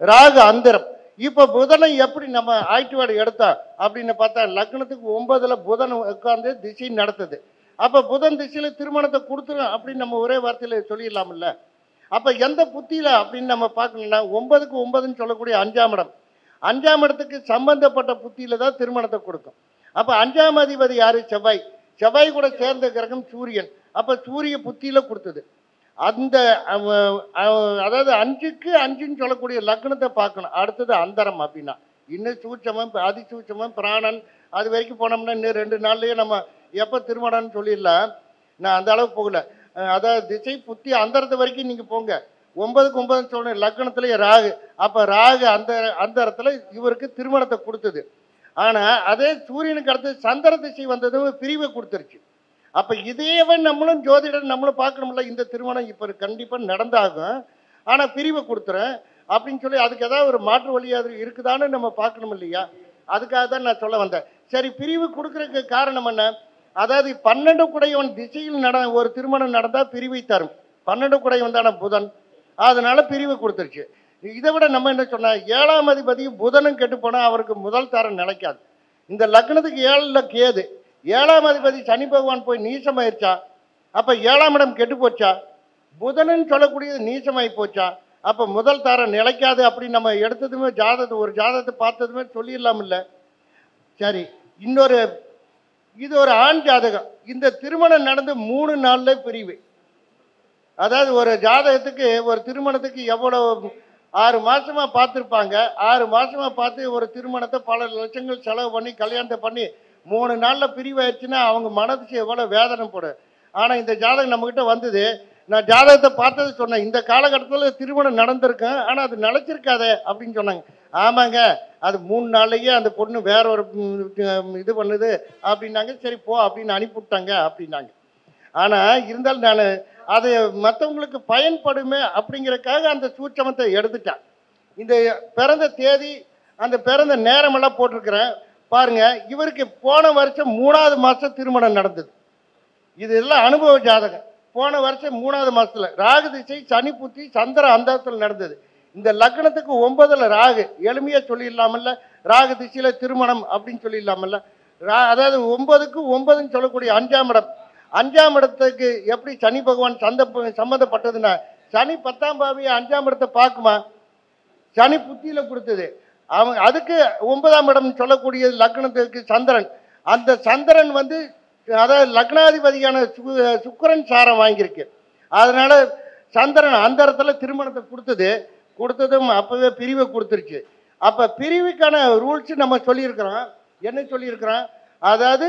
ராகு அந்தரம். இப்போ புதனை எப்படி நம்ம ஆய்ட்டுவாடு எடுத்தா அப்படின்னு பார்த்தா லக்னத்துக்கு 9ல் புதன் உட்காந்து திசை நடத்துது. அப்போ புதன் திசையில் திருமணத்தை கொடுத்துரும் அப்படின்னு நம்ம ஒரே வார்த்தையில் சொல்லிடலாம்ல. அப்போ எந்த புத்தியில் அப்படின்னு நம்ம பார்க்கணும்னா 9க்கு 9ன்னு சொல்லக்கூடிய 5ஆம் இடம். 5ஆம் இடத்துக்கு சம்பந்தப்பட்ட புத்தியில் தான் திருமணத்தை கொடுக்கும். அப்போ 5ஆம் அதிபதி யார்? செவ்வாய். செவ்வாய் கூட சேர்ந்த கிரகம் சூரியன். அப்போ சூரிய புத்தியில் கொடுத்தது. அந்த அதாவது 5க்கு 5ன்னு சொல்லக்கூடிய லக்னத்தை பார்க்கணும். அடுத்தது அந்தரம். அப்படின்னா இன்னும் சூட்சமம், அதிசூட்சமம், பிராணன், அது வரைக்கும் போனோம்னா இன்னும் 2 நாள்லேயே நம்ம எப்போ திருமணம்னு சொல்லிடலாம். நான் அந்த அளவுக்கு போகல. அதாவது திசை புத்தி அந்தரத்து வரைக்கும் நீங்கள் போங்க. 9க்கு 9 சொல்ற லக்னத்திலேயே ராகு. அப்போ ராகு அந்த இடத்துல இவருக்கு திருமணத்தை கொடுத்தது. ஆனால் அதே சூரியனுக்கு அடுத்து சந்திர திசை வந்ததும் பிரிவை கொடுத்துருச்சு. அப்போ இதையவே நம்மளும் ஜோதிடர் நம்மளும் பார்க்கணும்ல. இந்த திருமணம் இப்போ கண்டிப்பாக நடந்தாகும், ஆனால் பிரிவை கொடுத்துறேன் அப்படின்னு சொல்லி அதுக்கு ஏதாவது ஒரு மாற்று வழியாக இருக்குதான்னு நம்ம பார்க்கணும் இல்லையா? அதுக்காக தான் நான் சொல்ல வந்தேன். சரி, பிரிவு கொடுக்குறதுக்கு காரணம் என்ன? அதாவது 12 குடையவன் திசையில் ஒரு திருமணம் நடந்தால் பிரிவை தரும். 12 குடையவன் தானே புதன், அதனால பிரிவு கொடுத்துருச்சு. இதை விட நம்ம என்ன சொன்னால் 7ஆம் அதிபதி புதனும் கெட்டு போனால் அவருக்கு முதல் தரம் நிலைக்காது. இந்த லக்னத்துக்கு 7ல் கேது, 7ஆம் அதிபதி சனி பகவான் போய் நீசமாயிருச்சா? அப்போ 7ஆம் இடம் கெட்டு போச்சா? புதனுன்னு சொல்லக்கூடியது நீசமாகி போச்சா? அப்போ முதல் தரம் நிலைக்காது அப்படின்னு நம்ம எடுத்ததுமே ஒரு ஜாதகத்தை பார்த்ததுமே சொல்லிடலாம் இல்லை? சரி, இது ஒரு ஆண் ஜாதகம். இந்த திருமணம் நடந்து 3 நாளில் பிரிவு. அதாவது ஒரு ஜாதகத்துக்கு ஒரு திருமணத்துக்கு எவ்வளோ 6 மாதமாக பார்த்துருப்பாங்க. 6 மாதமாக பார்த்து ஒரு திருமணத்தை பல லட்சங்கள் செலவு பண்ணி கல்யாணத்தை பண்ணி 3 நாளில் பிரிவாயிடுச்சுன்னா அவங்க மனதுக்கு எவ்வளோ வேதனை போடும். ஆனால் இந்த ஜாதகம் நம்மக்கிட்ட வந்தது. நான் ஜாதகத்தை பார்த்தது சொன்னேன், இந்த காலகட்டத்தில் திருமணம் நடந்திருக்கேன், ஆனால் அது நிலச்சிருக்காதே அப்படின்னு சொன்னாங்க. ஆமாங்க, அது 3 நாள்லேயே அந்த பொண்ணு வேற ஒரு இது பண்ணுது அப்படின்னாங்க. சரி போ அப்படின்னு அனுப்பிவிட்டாங்க அப்படின்னாங்க. ஆனால் இருந்தாலும் நான் அது மற்றவங்களுக்கு பயன்படுமே அப்படிங்கிறக்காக அந்த சூட்சமத்தை எடுத்துட்டேன். இந்த பிறந்த தேதி, அந்த பிறந்த நேரமெல்லாம் போட்டிருக்கிறேன் பாருங்க. இவருக்கு போன வருஷம் 3வது மாதம் திருமணம் நடந்தது. இது எல்லாம் அனுபவ ஜாதகம். போன வருஷம் 3வது மாதத்தில் ராகு திசை, சனி புத்தி, சந்திர அந்தரத்தில் நடந்தது. இந்த லக்னத்துக்கு 9ல் ராகு. எளிமையாக சொல்லிடலாமல்ல, ராகு திசையில் திருமணம் அப்படின்னு சொல்லிடலாமல்ல. அதாவது 9க்கு 9ன்னு சொல்லக்கூடிய 5ஆம் இடம். 5ஆம் இடத்துக்கு எப்படி சனி பகவான் சம்மந்தப்பட்டதுன்னா, சனி 10ஆம் பாவியை 5ஆம் இடத்தை பார்க்குமா? சனி புத்தியில் கொடுத்தது. அதுக்கு 9ஆம் இடம் சொல்லக்கூடிய லக்னத்துக்கு சந்திரன். அந்த சந்திரன் வந்து அதாவது லக்னாதிபதியான சுக்கிரன் சாரம் வாங்கியிருக்கு. அதனால சந்திரன் அந்த இடத்துல திருமணத்தை கொடுத்ததும் அப்பவே பிரிவை கொடுத்துருச்சு. அப்போ பிரிவுக்கான ரூல்ஸ் நம்ம சொல்லியிருக்கிறோம். என்ன சொல்லியிருக்கிறோம்? அதாவது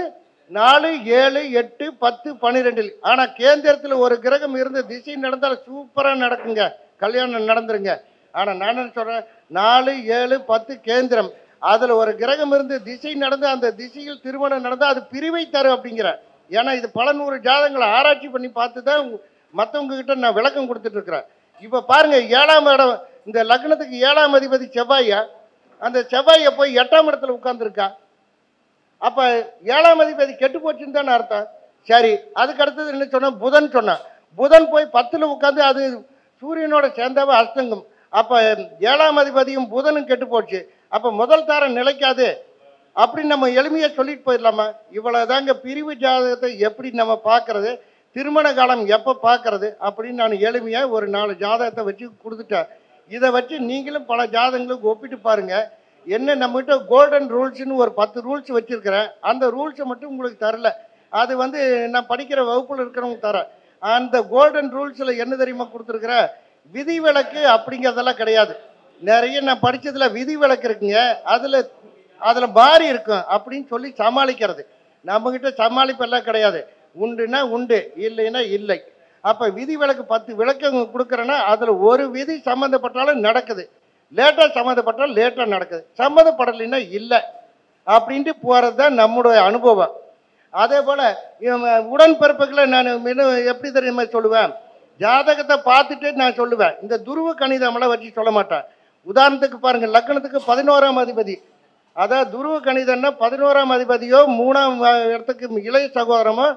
4, 7, 8, 10, 12. ஆனால் கேந்திரத்தில் ஒரு கிரகம் இருந்து திசை நடந்தால் சூப்பராக நடக்குங்க, கல்யாணம் நடந்துருங்க. ஆனால் நான் என்ன சொல்கிறேன், 4, 7, 10 கேந்திரம், அதில் ஒரு கிரகம் இருந்து திசை நடந்து அந்த திசையில் திருமணம் நடந்தால் அது பிரிவை தரும் அப்படிங்கிற. ஏன்னா இது பல 100 ஜாதகங்களை ஆராய்ச்சி பண்ணி பார்த்து தான் மற்றவங்க கிட்ட நான் விளக்கம் கொடுத்துட்டு இருக்கிறேன். இப்போ பாருங்க, 7ஆம் இடம், இந்த லக்னத்துக்கு 7ஆம் அதிபதி செவ்வாயா, அந்த செவ்வாயை போய் 8ஆம் இடத்துல உட்கார்ந்துருக்கா. அப்போ 7ஆம் அதிபதி கெட்டு போச்சுன்னு தானே அர்த்தம். சரி, அதுக்கு அடுத்தது என்ன சொன்னால் புதன் சொன்னான். புதன் போய் 10ல் உட்காந்து அது சூரியனோட சேர்ந்தாவே அஸ்தங்கம். அப்போ 7ஆம் அதிபதியும் புதனும் கெட்டு போச்சு. அப்போ முதல் தாரம் நிலைக்காது அப்படின்னு நம்ம எளிமையாக சொல்லிட்டு போயிடலாமா? இவ்வளோதாங்க பிரிவு ஜாதகத்தை எப்படி நம்ம பார்க்கறது, திருமண காலம் எப்போ பார்க்கறது அப்படின்னு நான் எளிமையாக ஒரு 4 ஜாதகத்தை வச்சு கொடுத்துட்டேன். இதை வச்சு நீங்களும் பல ஜாதகங்களுக்கு ஒப்பிட்டு பாருங்கள். என்ன நம்மகிட்ட கோல்டன் ரூல்ஸ்னு ஒரு 10 ரூல்ஸ் வச்சுருக்கிறேன். அந்த ரூல்ஸை மட்டும் உங்களுக்கு தரல, அது வந்து நான் படிக்கிற வகுப்பில் இருக்கிறவங்க தரேன். அந்த கோல்டன் ரூல்ஸில் என்ன தெரியுமா கொடுத்துருக்குறேன், விதிவிலக்கு அப்படிங்கிறதெல்லாம் கிடையாது. நிறைய நான் படிச்சதுல விதிவிலக்கு இருக்குங்க. அதுல பாரி இருக்கும் அப்படின்னு சொல்லி சமாளிக்கிறது. நம்ம கிட்ட சமாளிப்பெல்லாம் கிடையாது. உண்டுன்னா உண்டு, இல்லைன்னா இல்லை. அப்ப விதிவிலக்கு 10 விளக்கம் கொடுக்குறேன்னா அதுல ஒரு விதி சம்மந்தப்பட்டாலும் நடக்குது, லேட்டா சம்மந்தப்பட்டாலும் லேட்டா நடக்குது, சம்மந்தப்படலைன்னா இல்லை அப்படின்ட்டு போறது தான் நம்முடைய அனுபவம். அதே போல உடன்பிறப்புகளை நான் எப்படி தெரியுமா சொல்லுவேன், ஜாதகத்தை பார்த்துட்டு நான் சொல்லுவேன். இந்த துருவ கணிதமெல்லாம் வச்சு சொல்ல மாட்டேன். உதாரணத்துக்கு பாருங்க, லக்னத்துக்கு 11ஆம் அதிபதி, அதாவது துருவ கணிதம்னா 11ஆம் அதிபதியோ 3ஆம் இடத்துக்கு இளைய சகோதரமோ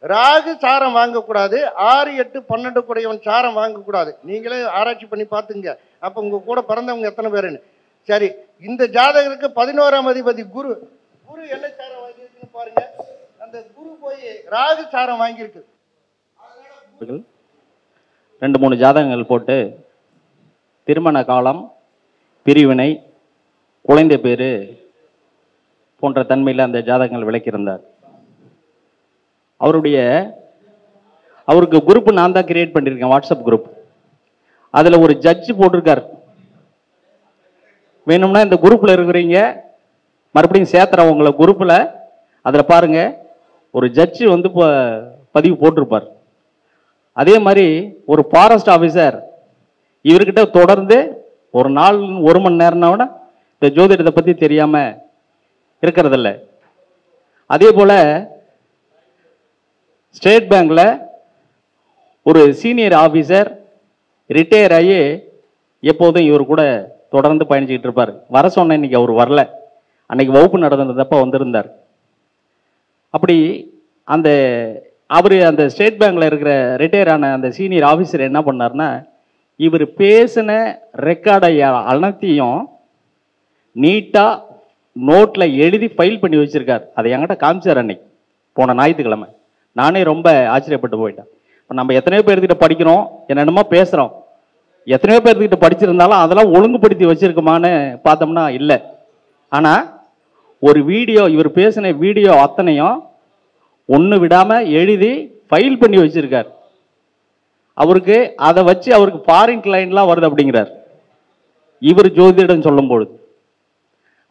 ராகு சாரம் வாங்கக்கூடாது, 6, 8, 12 கூடையவன் சாரம் வாங்கக்கூடாது. நீங்களே ஆராய்ச்சி பண்ணி பார்த்துங்க. அப்போ உங்க கூட பிறந்தவங்க எத்தனை பேருன்னு. சரி, இந்த ஜாதகருக்கு 11ஆம் அதிபதி குரு, குரு என்ன சாரம் வாங்கியிருக்குன்னு பாருங்க. அந்த குரு போய் ராகு சாரம் வாங்கியிருக்கு. 2-3 ஜாதகங்கள் போட்டு திருமண காலம், பிரிவினை, குழந்தை பேரு போன்ற தன்மையில் அந்த ஜாதகங்கள் விளக்கியிருந்தார். அவருக்கு குரூப் நான் தான் கிரியேட் பண்ணியிருக்கேன், வாட்ஸ்அப் குரூப். அதில் ஒரு ஜட்ஜு போட்டிருக்கார். வேணும்னா இந்த குரூப்பில் இருக்கிறீங்க மறுபடியும் சேர்த்துறேன் உங்களை குரூப்பில். அதில் பாருங்க, ஒரு ஜட்ஜு வந்து பதிவு போட்டிருப்பார். அதே மாதிரி ஒரு ஃபாரஸ்ட் ஆஃபீஸர் இவர்கிட்ட தொடர்ந்து ஒரு நாள் 1 மணி நேரம்னா இந்த ஜோதிடத்தை பற்றி தெரியாமல் இருக்கிறதில்ல. அதே போல் ஸ்டேட் பேங்க்ல ஒரு சீனியர் ஆஃபீஸர் ரிட்டையர் ஆகி எப்போதும் இவர் கூட தொடர்ந்து பயணிச்சுக்கிட்டு இருப்பார். வர சொன்ன இன்னைக்கு அவர் வரல, அன்னைக்கு வகுப்பு நடந்ததப்ப வந்திருந்தார். அப்படி அந்த ஸ்டேட் பேங்க்ல இருக்கிற ரிட்டையர் ஆன அந்த சீனியர் ஆஃபீஸர் என்ன பண்ணார்னா, இவர் பேசின ரெக்கார்டை அனைத்தையும் நீட்டாக நோட்டில் எழுதி ஃபைல் பண்ணி வச்சிருக்கார். அதை என்கிட்ட காமிச்சார் அன்னைக்கு, போன ஞாயிற்றுக்கிழமை. நானே ரொம்ப ஆச்சரியப்பட்டு போயிட்டேன். இப்போ நம்ம எத்தனையோ பேர்கிட்ட படிக்கிறோம், என்னென்னமோ பேசுகிறோம். எத்தனையோ பேர்கிட்ட படிச்சிருந்தாலும் அதெல்லாம் ஒழுங்குபடுத்தி வச்சிருக்கோமான்னு பார்த்தோம்னா இல்லை. ஆனால் ஒரு வீடியோ, இவர் பேசின வீடியோ அத்தனையும் ஒன்று விடாமல் எழுதி ஃபைல் பண்ணி வச்சிருக்கார். அவருக்கு அதை வச்சு அவருக்கு ஃபாரின் கிளைண்ட்லாம் வருது அப்படிங்கிறார் இவர் ஜோதிடம் சொல்லும் பொழுது.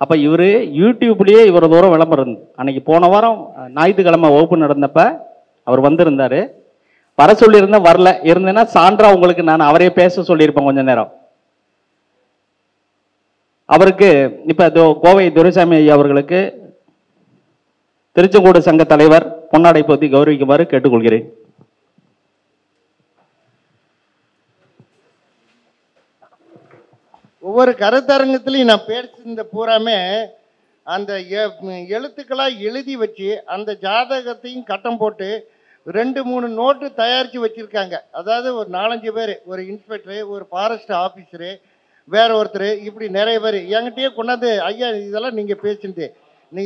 அப்போ இவர் யூடியூப்லேயே இவர் தூரம் விளம்பரம். அன்னைக்கு போன வாரம் ஞாயிற்றுக்கிழமை வகுப்பு நடந்தப்ப அவர் வந்திருந்தார். வர சொல்லியிருந்தேன், வரல. இருந்தேன்னா சான்றா உங்களுக்கு நான் அவரே பேச சொல்லியிருப்பேன் கொஞ்ச நேரம். அவருக்கு இப்போ கோவை துரைசாமி ஐயா அவர்களுக்கு திருச்செங்கோடு சங்க தலைவர் பொன்னாடை போத்தி கௌரவிக்குமாறு கேட்டுக்கொள்கிறேன். ஒவ்வொரு கருத்தரங்கத்திலையும் நான் பேசியிருந்த பூராமே அந்த எழுத்துக்களாக எழுதி வச்சு அந்த ஜாதகத்தையும் கட்டம் போட்டு 2-3 நோட்டு தயாரித்து வச்சுருக்காங்க. அதாவது ஒரு 4-5 பேர், ஒரு இன்ஸ்பெக்டரு, ஒரு ஃபாரஸ்ட் ஆஃபீஸரு, வேற ஒருத்தர், இப்படி நிறைய பேர் என்கிட்டயே கொண்டாந்து, ஐயா இதெல்லாம் நீங்கள் பேசிட்டு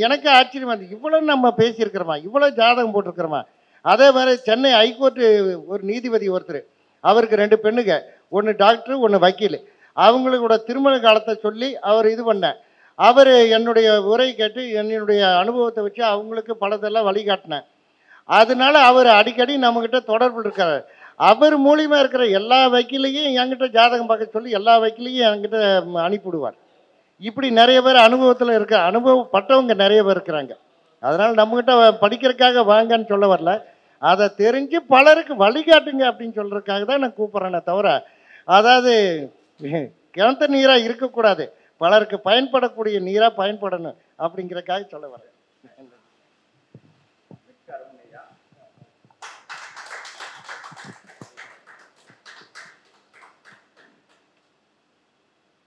எனக்கு ஆச்சரியமா இருந்துச்சு. இவ்வளோ நம்ம பேசியிருக்கிறோமா, இவ்வளோ ஜாதகம் போட்டிருக்கிறோமா. அதே மாதிரி சென்னை ஹைகோர்ட்டு ஒரு நீதிபதி ஒருத்தர், அவருக்கு 2 பெண்ணுங்க, ஒன்று டாக்டர், ஒன்று வக்கீல். அவங்களோட திருமண காலத்தை சொல்லி அவர் இது பண்ணேன். அவர் என்னுடைய உரை கேட்டு என்னுடைய அனுபவத்தை வச்சு அவங்களுக்கு பலதெல்லாம் வழிகாட்டினேன். அதனால அவர் அடிக்கடி நம்மக்கிட்ட தொடர்பு இருக்கார். அவர் மூலியமாக இருக்கிற எல்லா வக்கீலையும் என்கிட்ட ஜாதகம் பார்க்க சொல்லி எல்லா வக்கீலையும் என்கிட்ட அனுப்பிவிடுவார். இப்படி நிறைய பேர் அனுபவத்தில் இருக்க, அனுபவப்பட்டவங்க நிறைய பேர் இருக்கிறாங்க. அதனால் நம்மக்கிட்ட படிக்கிறதுக்காக வாங்கன்னு சொல்ல வரல, அதை தெரிஞ்சு பலருக்கு வழிகாட்டுங்க அப்படின்னு சொல்கிறதுக்காக தான் நான் கூப்பிட்றேனே தவிர, அதாவது கிணத்து நீராக இருக்கக்கூடாது, பலருக்கு பயன்படக்கூடிய நீராக பயன்படணும் அப்படிங்கிறக்காக சொல்ல வரேன்.